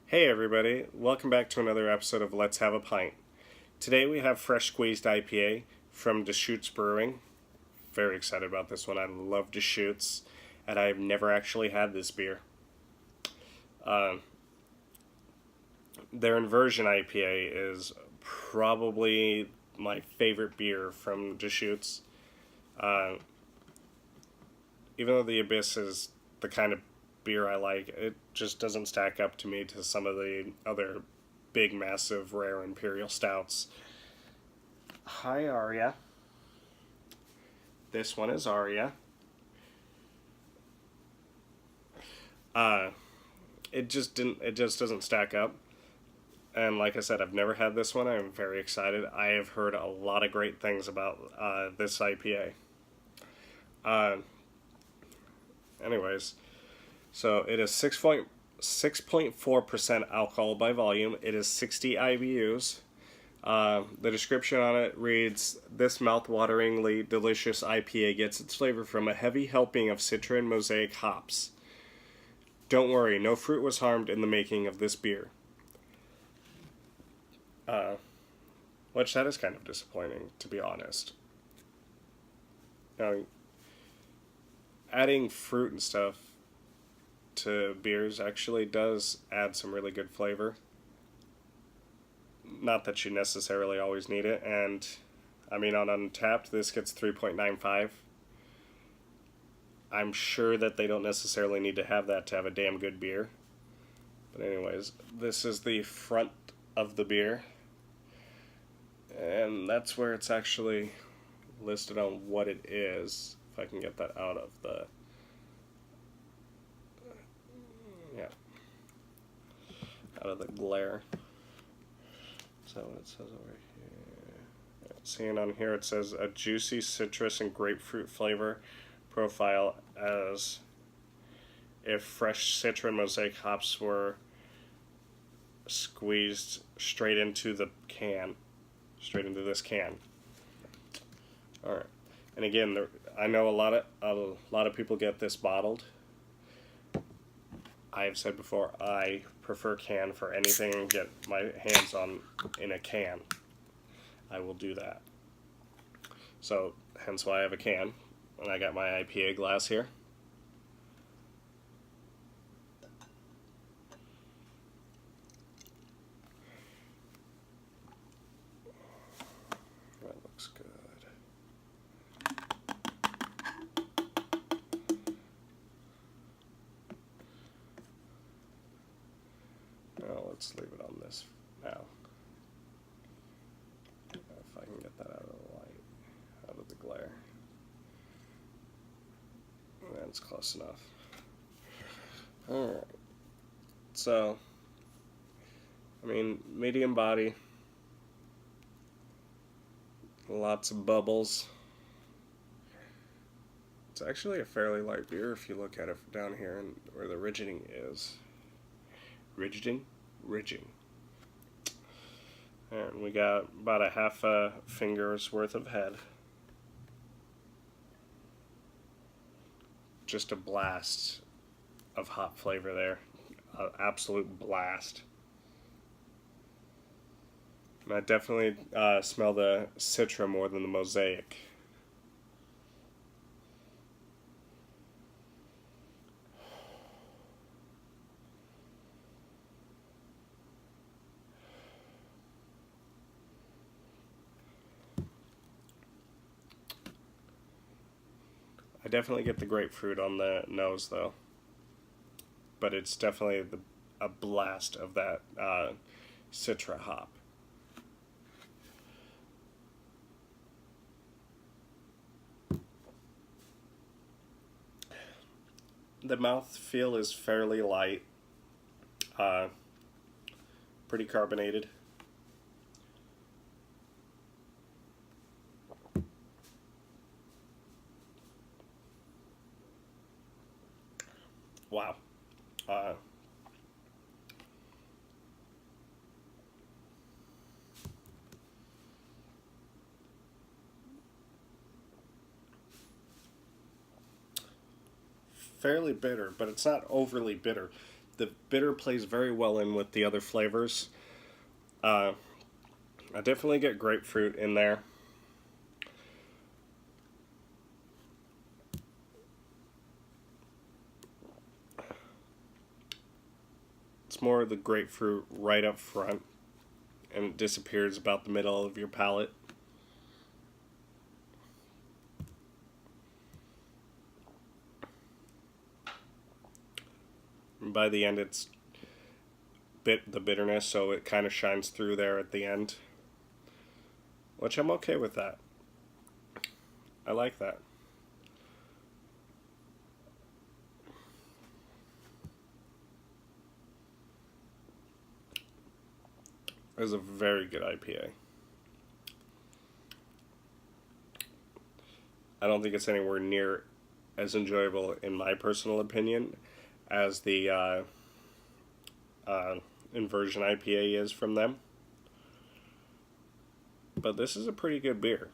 Hey everybody, welcome back to another episode of Let's Have a Pint. Today we have fresh squeezed IPA from Deshutes Brewing. Very excited about this one. I love Deshutes, and I've never actually had this beer. Their Inversion IPA is probably my favorite beer from Deshutes. Even though the Abyss is the kind of beer I like, it just doesn't stack up to me to some of the other big, massive, rare Imperial Stouts. Hi, Arya. This one is Arya. It just doesn't stack up. And like I said, I've never had this one. I'm very excited. I have heard a lot of great things about this IPA. Anyways, so it is 6.4% alcohol by volume. It is 60 IBUs. The description on it reads, "This mouth-wateringly delicious IPA gets its flavor from a heavy helping of Citra and Mosaic hops. Don't worry, no fruit was harmed in the making of this beer." Which that is kind of disappointing, to be honest. Now, adding fruit and stuff to beers actually does add some really good flavor. Not that you necessarily always need it, and I mean on Untappd this gets 3.95. I'm sure that they don't necessarily need to have that to have a damn good beer. But anyways, this is the front of the beer. And that's where it's actually listed on what it is. If I can get that out of the... out of the glare. So what it says over here. Seeing on here it says a juicy citrus and grapefruit flavor profile as if fresh Citra and Mosaic hops were squeezed straight into the can. Straight into this can. Alright. And again, I know a lot of people get this bottled. I have said before, I prefer can for anything and get my hands on in a can. I will do that. So, hence why I have a can. And I got my IPA glass here. That looks good. Now let's leave it on this now. If I can get that out of the light, out of the glare. That's close enough. Alright. So, I mean, medium body. Lots of bubbles. It's actually a fairly light beer if you look at it down here and where the ridgeting is. Ridging. And we got about a half a finger's worth of head. Just a blast of hop flavor there. An absolute blast. And I definitely smell the Citra more than the Mosaic. I definitely get the grapefruit on the nose, though. But it's definitely a blast of that Citra hop. The mouthfeel is fairly light. Pretty carbonated. Wow. Fairly bitter, but it's not overly bitter. the bitter plays very well in with the other flavors. I definitely get grapefruit in there. It's more of the grapefruit right up front, and it disappears about the middle of your palate. And by the end, it's the bitterness, so it kind of shines through there at the end, which I'm okay with that. I like that. It was a very good IPA. I don't think it's anywhere near as enjoyable, in my personal opinion, as the Inversion IPA is from them. But this is a pretty good beer.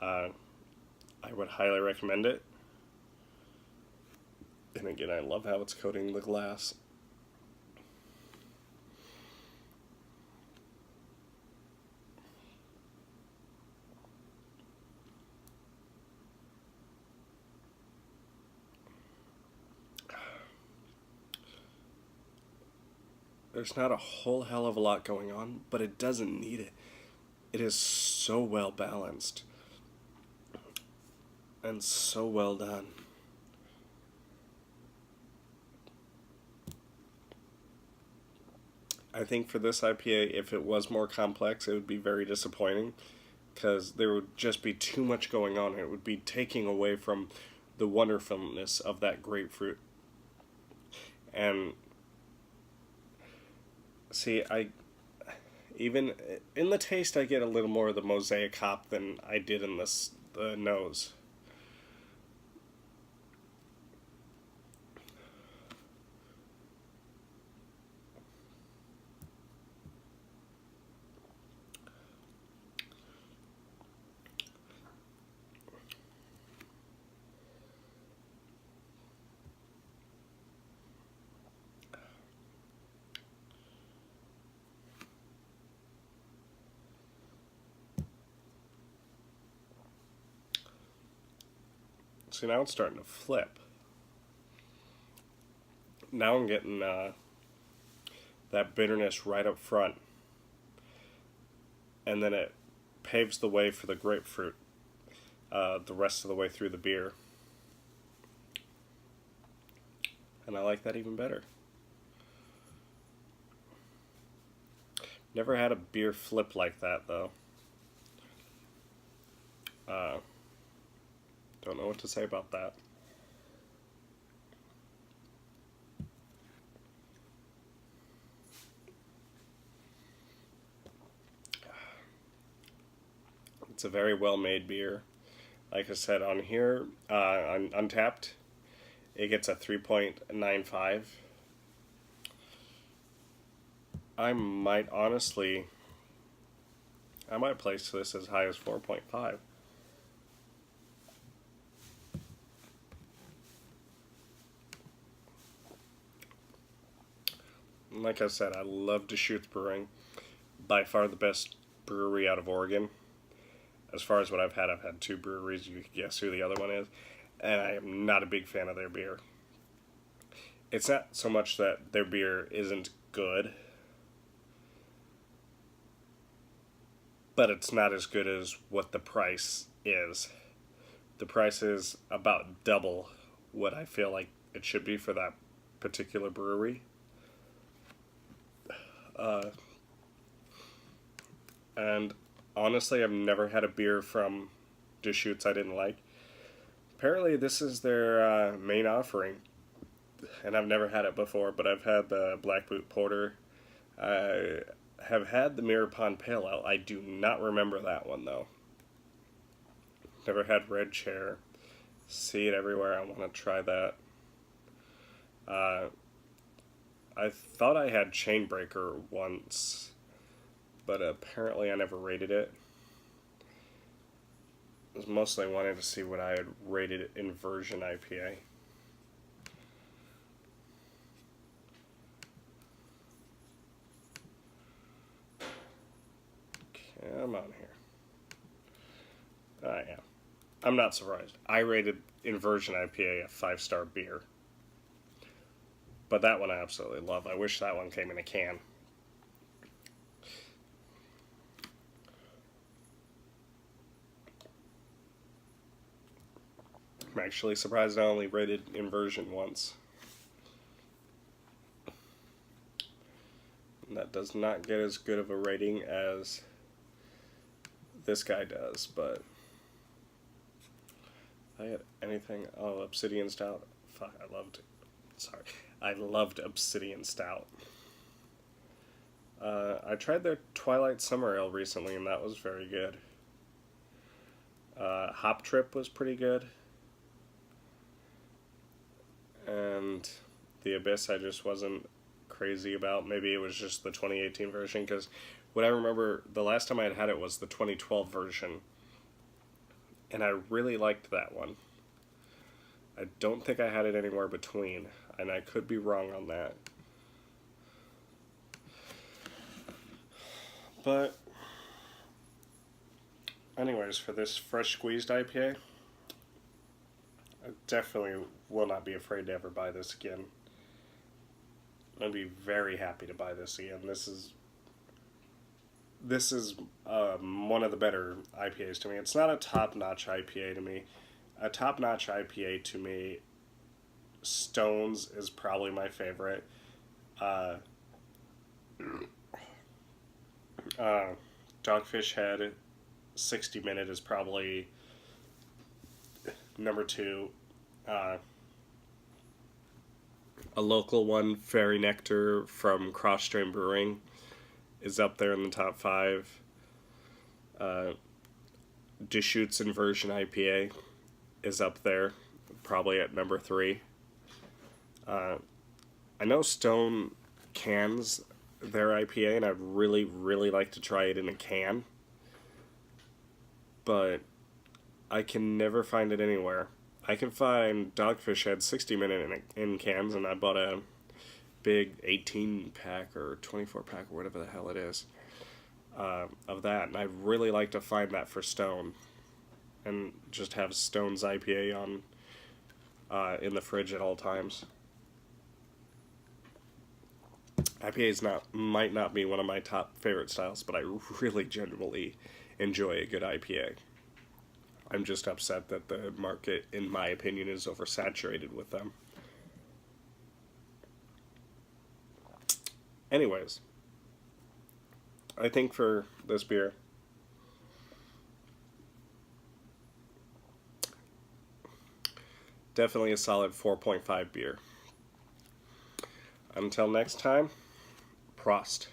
I would highly recommend it. And again, I love how it's coating the glass. There's not a whole hell of a lot going on, but it doesn't need it. It is so well balanced and so well done. I think for this IPA, if it was more complex, it would be very disappointing, because there would just be too much going on. It would be taking away from the wonderfulness of that grapefruit. And see, even in the taste, I get a little more of the mosaic hop than I did in the nose. See, now it's starting to flip. Now I'm getting that bitterness right up front. And then it paves the way for the grapefruit the rest of the way through the beer. And I like that even better. Never had a beer flip like that, though. Don't know what to say about that. It's a very well-made beer. Like I said, on here, on Untapped, it gets a 3.95. I might place this as high as 4.5. Like I said, I love Deshutes Brewing. By far the best brewery out of Oregon. As far as what I've had 2 breweries. You can guess who the other one is. And I am not a big fan of their beer. It's not so much that their beer isn't good, but it's not as good as what the price is. The price is about double what I feel like it should be for that particular brewery. And honestly, I've never had a beer from Deshutes I didn't like. Apparently this is their main offering, and I've never had it before, but I've had the Black Boot Porter. I have had the Mirror Pond Pale Ale. I do not remember that one, though. Never had Red Chair. See it everywhere. I want to try that. I thought I had Chainbreaker once, but apparently I never rated it. I was mostly wanting to see what I had rated Inversion IPA. Come on here. Yeah. I'm not surprised. I rated Inversion IPA a 5-star beer. But that one I absolutely love. I wish that one came in a can. I'm actually surprised I only rated Inversion once. And that does not get as good of a rating as this guy does, but if I had anything... Oh, Obsidian Stout. Fuck, I loved Obsidian Stout. I tried their Twilight Summer Ale recently, and that was very good. Hop Trip was pretty good. And the Abyss I just wasn't crazy about. Maybe it was just the 2018 version, because what I remember, the last time I had it was the 2012 version. And I really liked that one. I don't think I had it anywhere between, and I could be wrong on that. But anyways, for this fresh squeezed IPA, I definitely will not be afraid to ever buy this again. I'd be very happy to buy this again. This is one of the better IPAs to me. It's not a top-notch IPA to me. A top-notch IPA to me, Stone's is probably my favorite. Dogfish Head 60 Minute is probably number 2. A local one, Fairy Nectar from Cross-Strain Brewing, is up there in the top 5. Deshutes Inversion IPA is up there, probably at number 3. I know Stone cans their IPA, and I'd really, really like to try it in a can, but I can never find it anywhere. I can find Dogfish Head 60 Minute in cans, and I bought a big 18-pack or 24-pack or whatever the hell it is of that, and I'd really like to find that for Stone and just have Stone's IPA on in the fridge at all times. IPAs might not be one of my top favorite styles, but I really genuinely enjoy a good IPA. I'm just upset that the market, in my opinion, is oversaturated with them. Anyways, I think for this beer, definitely a solid 4.5 beer. Until next time, Prost.